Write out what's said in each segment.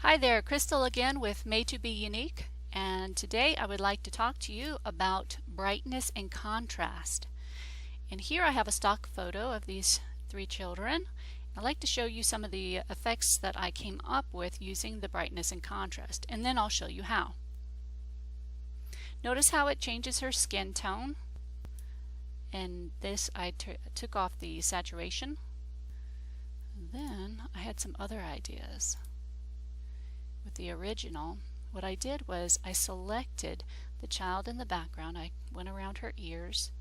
Hi there, Crystal again with Made to Be Unique, and today I would like to talk to you about brightness and contrast. And here I have a stock photo of these three children. I'd like to show you some of the effects that I came up with using the brightness and contrast, and then I'll show you how. Notice how it changes her skin tone, and this I took off the saturation. Then I had some other ideas. With the original, what I did was I selected the child in the background. I went around her ears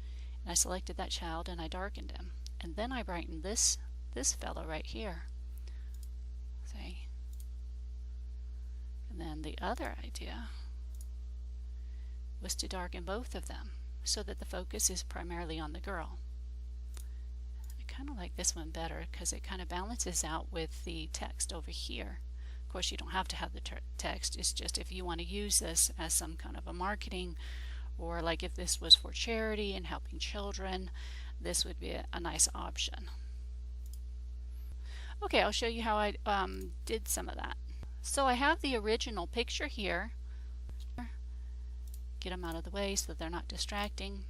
and I selected that child and I darkened him. And then I brightened this fellow right here. See? And then the other idea was to darken both of them so that the focus is primarily on the girl. I kind of like this one better because it kind of balances out with the text over here. Of course, you don't have to have the text. It's just if you want to use this as some kind of a marketing, or like if this was for charity and helping children, this would be a nice option. Okay, I'll show you how I did some of that. So I have the original picture here. Get them out of the way so they're not distracting.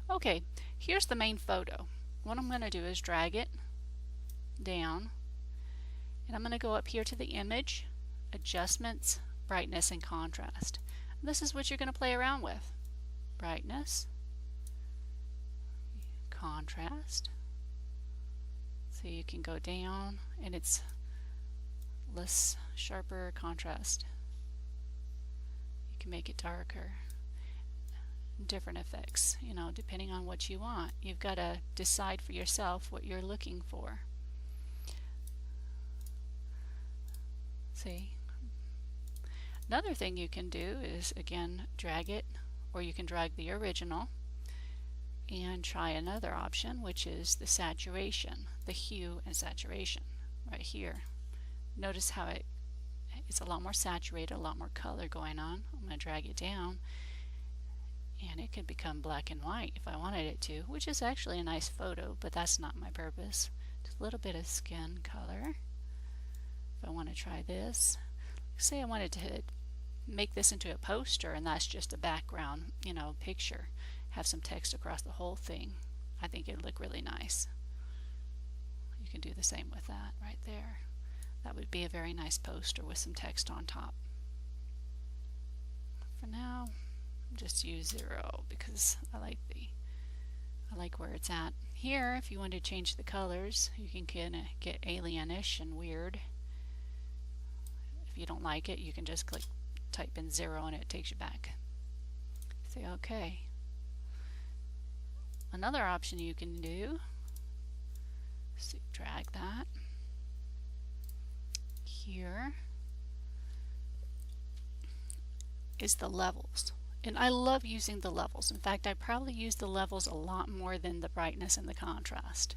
Okay, here's the main photo. What I'm going to do is drag it down. And I'm going to go up here to the image, adjustments, brightness, and contrast. And this is what you're going to play around with. Brightness, contrast. So you can go down and it's less sharper contrast. You can make it darker. Different effects, you know, depending on what you want. You've got to decide for yourself what you're looking for. See? Another thing you can do is, again, drag it, or you can drag the original and try another option, which is the saturation, the hue and saturation right here. Notice how it's a lot more saturated, a lot more color going on. I'm going to drag it down and it could become black and white if I wanted it to, which is actually a nice photo, but that's not my purpose. Just a little bit of skin color. If I want to try this, say I wanted to make this into a poster and that's just a background, you know, picture, have some text across the whole thing, I think it'd look really nice. You can do the same with that right there. That would be a very nice poster with some text on top. For now, just use 0 because I like where it's at. Here, if you want to change the colors, you can kind of get alienish and weird. If you don't like it, you can just type in 0 and it takes you back. Say OK. Another option you can do, so drag that here, is the levels. And I love using the levels. In fact, I probably use the levels a lot more than the brightness and the contrast,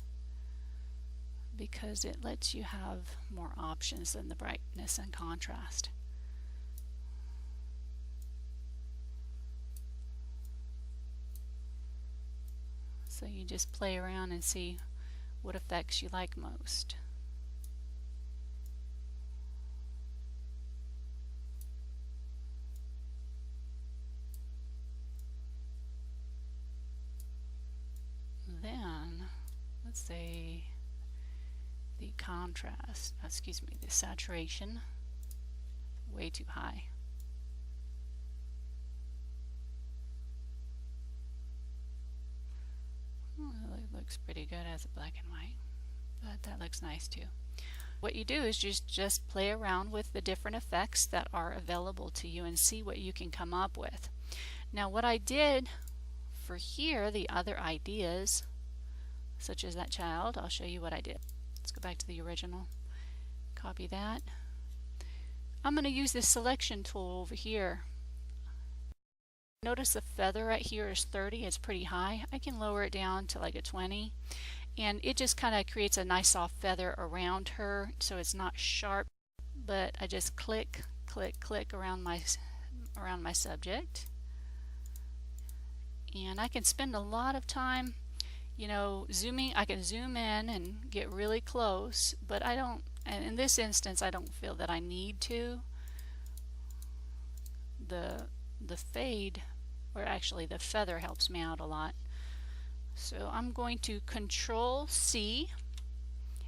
because it lets you have more options than the brightness and contrast. So you just play around and see what effects you like most. Then, let's say the contrast, excuse me, the saturation, way too high. Well, it looks pretty good as a black and white, but that looks nice too. What you do is just play around with the different effects that are available to you and see what you can come up with. Now what I did for here, the other ideas, such as that child, I'll show you what I did. Let's go back to the original. Copy that. I'm going to use this selection tool over here. Notice the feather right here is 30. It's pretty high. I can lower it down to like a 20. And it just kind of creates a nice soft feather around her, so it's not sharp. But I just click, click, click around my subject. And I can spend a lot of time, you know, zooming. I can zoom in and get really close, but I don't And in this instance, I don't feel that I need to. The fade, or actually the feather, helps me out a lot. So I'm going to Control C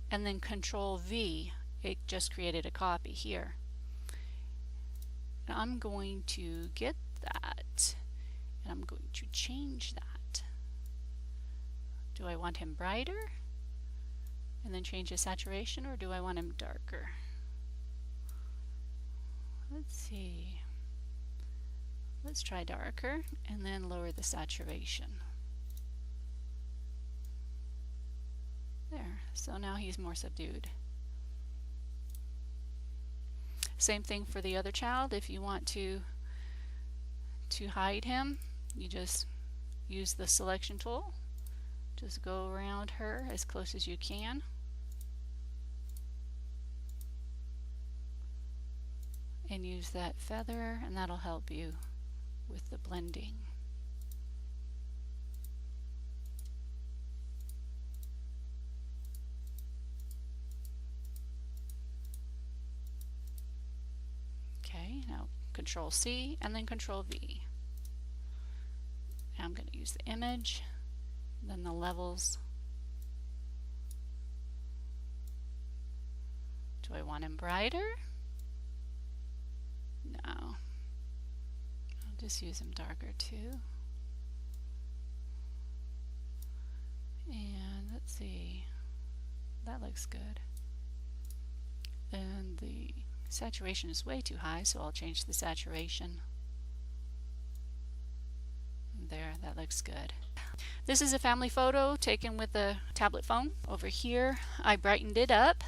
and then Control V. It just created a copy here. And I'm going to get that and I'm going to change that. Do I want him brighter and then change his saturation, or do I want him darker? Let's see. Let's try darker and then lower the saturation. There, so now he's more subdued. Same thing for the other child. If you want to hide him, you just use the selection tool. Just go around her as close as you can. And use that feather, and that'll help you with the blending. Okay, now Control C and then Control V. Now I'm going to use the image, then the levels. Do I want him brighter? No. I'll just use him darker too. And let's see. That looks good. And the saturation is way too high, so I'll change the saturation. There, that looks good. This is a family photo taken with a tablet phone. Over here, I brightened it up.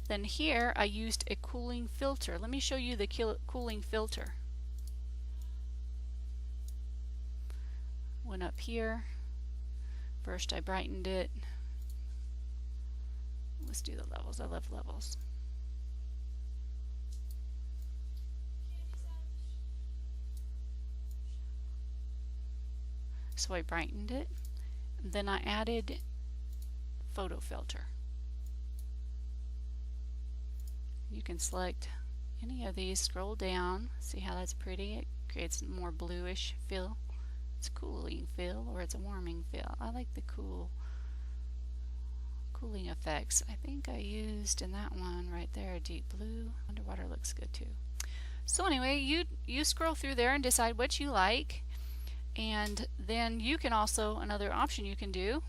Then here, I used a cooling filter. Let me show you the cooling filter. Went up here. First, I brightened it. Let's do the levels. I love levels. So I brightened it. Then I added photo filter. You can select any of these, scroll down, see how that's pretty. It creates a more bluish feel. It's a cooling feel, or it's a warming feel. I like the cooling effects. I think I used in that one right there a deep blue. Underwater looks good too. So anyway, you scroll through there and decide what you like. And then you can also, another option you can do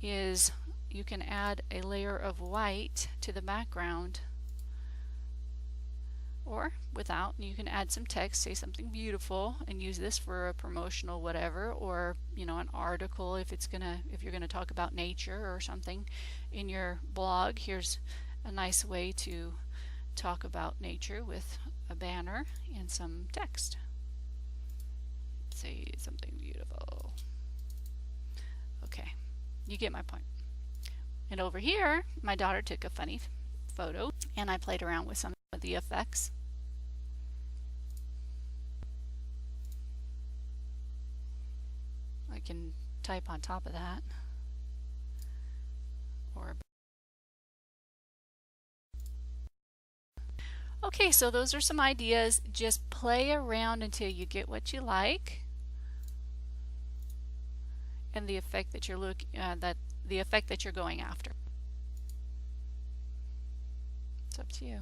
is you can add a layer of white to the background, or without. You can add some text, say something beautiful, and use this for a promotional whatever, or an article if you're gonna talk about nature or something in your blog. Here's a nice way to talk about nature with a banner and some text. Say something beautiful. Okay, you get my point. And over here, my daughter took a funny photo, and I played around with some of the effects. I can type on top of that, or okay, so those are some ideas. Just play around until you get what you like, and the effect that you're going after. It's up to you.